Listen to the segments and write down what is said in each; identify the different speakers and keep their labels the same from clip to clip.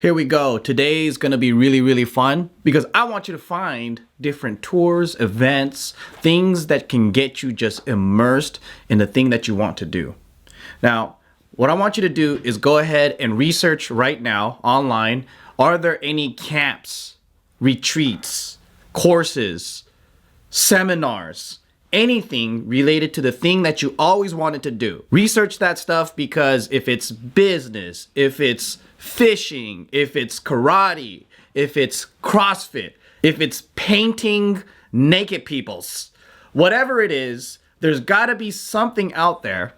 Speaker 1: Here we go. Today's going to be really fun because I want you to find different tours, events, things that can get you just immersed in the thing that you want to do. Now, what I want you to do is go ahead and research right now online. Are there any camps, retreats, courses, seminars, anything related to the thing that you always wanted to do? Research that stuff because if it's business, if it's fishing, if it's karate, if it's CrossFit, if it's painting naked peoples, whatever it is, there's got to be something out there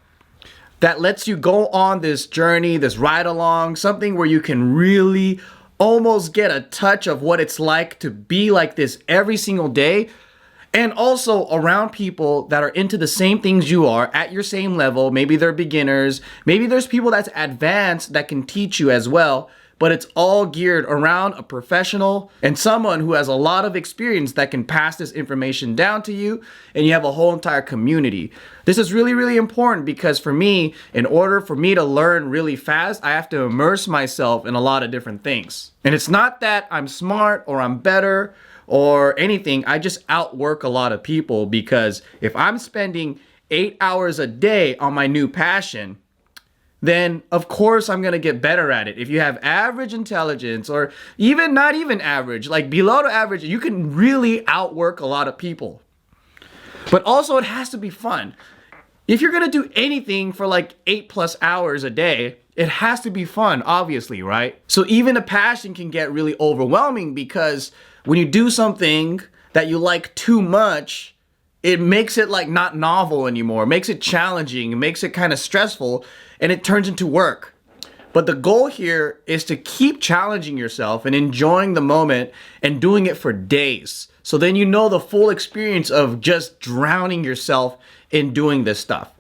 Speaker 1: that lets you go on this journey, this ride along, something where you can really almost get a touch of what it's like to be like this every single day. And also around people that are into the same things you are at your same level. Maybe they're beginners. Maybe there's people that's advanced that can teach you as well. But it's all geared around a professional and someone who has a lot of experience that can pass this information down to you. And you have a whole entire community. This is really important because for me, in order for me to learn really fast, I have to immerse myself in a lot of different things. And it's not that I'm smart or I'm better or anything. I just outwork a lot of people because if I'm spending 8 hours a day on my new passion, then of course I'm gonna get better at it. If you have average intelligence or even not even average, like below the average, you can really outwork a lot of people. But also it has to be fun. If you're gonna do anything for like 8+ hours a day, it has to be fun, obviously, right? So even a passion can get really overwhelming because when you do something that you like too much, it makes it like not novel anymore. It makes it challenging. It makes it kind of stressful and it turns into work. But the goal here is to keep challenging yourself and enjoying the moment and doing it for days. So then you know the full experience of just drowning yourself in doing this stuff.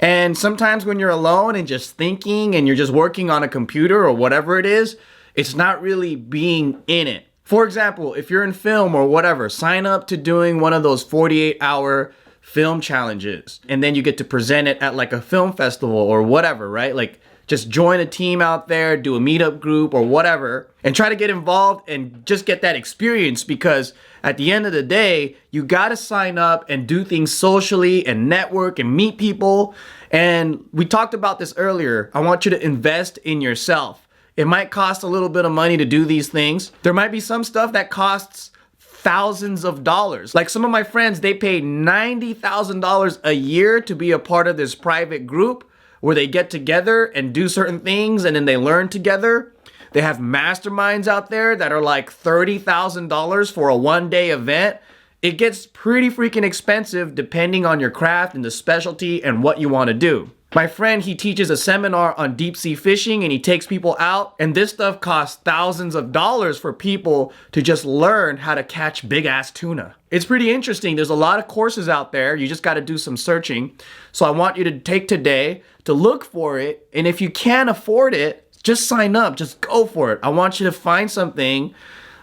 Speaker 1: And sometimes when you're alone and just thinking and you're just working on a computer or whatever it is, it's not really being in it. For example, if you're in film or whatever, sign up to doing one of those 48-hour film challenges. And then you get to present it at like a film festival or whatever, right? Like just join a team out there, do a meetup group or whatever, and try to get involved and just get that experience because at the end of the day, you got to sign up and do things socially and network and meet people. And we talked about this earlier. I want you to invest in yourself. It might cost a little bit of money to do these things. There might be some stuff that costs thousands of dollars. Like some of my friends, they pay $90,000 a year to be a part of this private group where they get together and do certain things and then they learn together. They have masterminds out there that are like $30,000 for a one-day event. It gets pretty freaking expensive depending on your craft and the specialty and what you want to do. My friend, he teaches a seminar on deep sea fishing and he takes people out and this stuff costs thousands of dollars for people to just learn how to catch big ass tuna. It's pretty interesting. There's a lot of courses out there. You just got to do some searching. So I want you to take today to look for it. And if you can't afford it, just sign up, just go for it. I want you to find something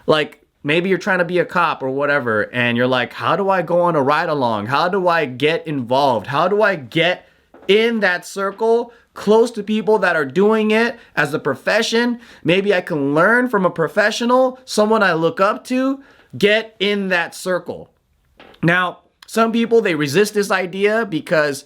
Speaker 1: like maybe you're trying to be a cop or whatever. And you're like, how do I go on a ride along? How do I get involved? How do I get in that circle, close to people that are doing it as a profession? Maybe I can learn from a professional, someone I look up to, get in that circle. Now, some people, they resist this idea because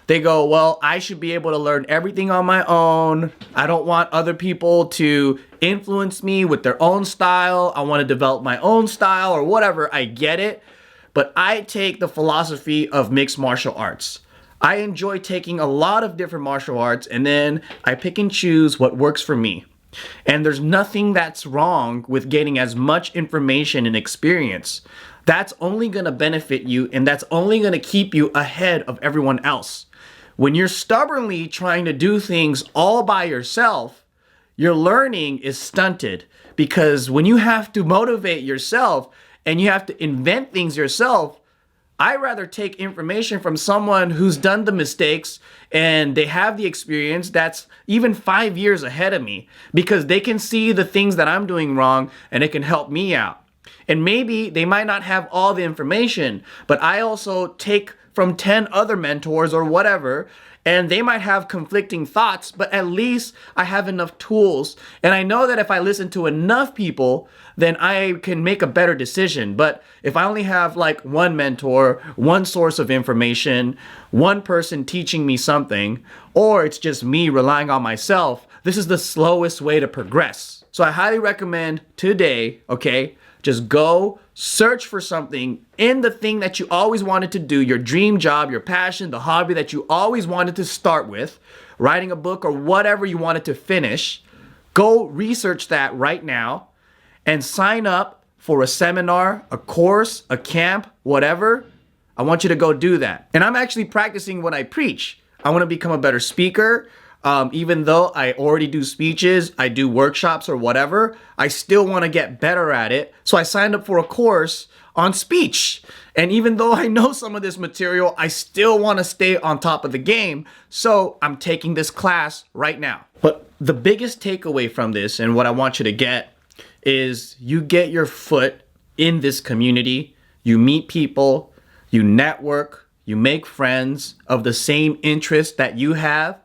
Speaker 1: they go, well, I should be able to learn everything on my own. I don't want other people to influence me with their own style. I want to develop my own style or whatever. I get it. But I take the philosophy of mixed martial arts. I enjoy taking a lot of different martial arts and then I pick and choose what works for me. And there's nothing that's wrong with getting as much information and experience. That's only going to benefit you and that's only going to keep you ahead of everyone else. When you're stubbornly trying to do things all by yourself, your learning is stunted because when you have to motivate yourself and you have to invent things yourself, I rather take information from someone who's done the mistakes and they have the experience that's even 5 years ahead of me because they can see the things that I'm doing wrong and it can help me out. And maybe they might not have all the information, but I also take from 10 other mentors or whatever and they might have conflicting thoughts, but at least I have enough tools. And I know that if I listen to enough people, then I can make a better decision. But if I only have like one mentor, one source of information, one person teaching me something, or it's just me relying on myself, this is the slowest way to progress. So I highly recommend today, okay, just go search for something in the thing that you always wanted to do, your dream job, your passion, the hobby that you always wanted to start with, writing a book or whatever you wanted to finish. Go research that right now and sign up for a seminar, a course, a camp, whatever. I want you to go do that. And I'm actually practicing what I preach. I want to become a better speaker. Even though I already do speeches, I do workshops or whatever, I still want to get better at it. So I signed up for a course on speech. And even though I know some of this material, I still want to stay on top of the game. So I'm taking this class right now. But the biggest takeaway from this, and what I want you to get, is you get your foot in this community, you meet people, you network, you make friends of the same interest that you have.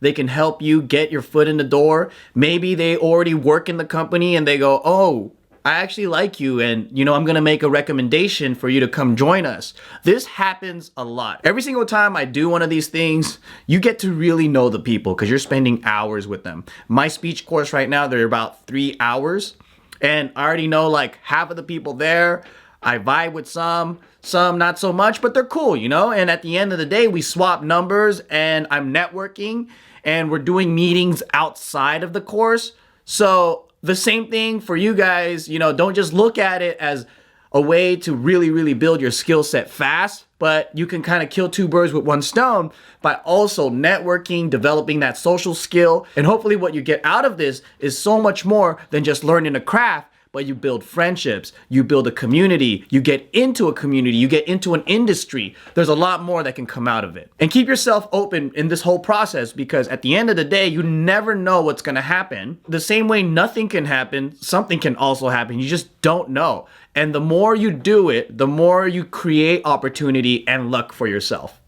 Speaker 1: They can help you get your foot in the door. Maybe they already work in the company and they go, oh, I actually like you, and I'm gonna make a recommendation for you to come join us. This happens a lot. Every single time I do one of these things, you get to really know the people because you're spending hours with them. My speech course right now, they're about 3 hours, and I already know like half of the people there. I vibe with some not so much, but they're cool, and at the end of the day, we swap numbers and I'm networking and we're doing meetings outside of the course. So the same thing for you guys, don't just look at it as a way to really, really build your skill set fast, but you can kind of kill two birds with one stone by also networking, developing that social skill. And hopefully what you get out of this is so much more than just learning a craft, but you build friendships, you build a community, you get into a community, you get into an industry. There's a lot more that can come out of it. And keep yourself open in this whole process, because at the end of the day, you never know what's gonna happen. The same way nothing can happen, something can also happen. You just don't know. And the more you do it, the more you create opportunity and luck for yourself.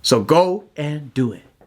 Speaker 1: So go and do it.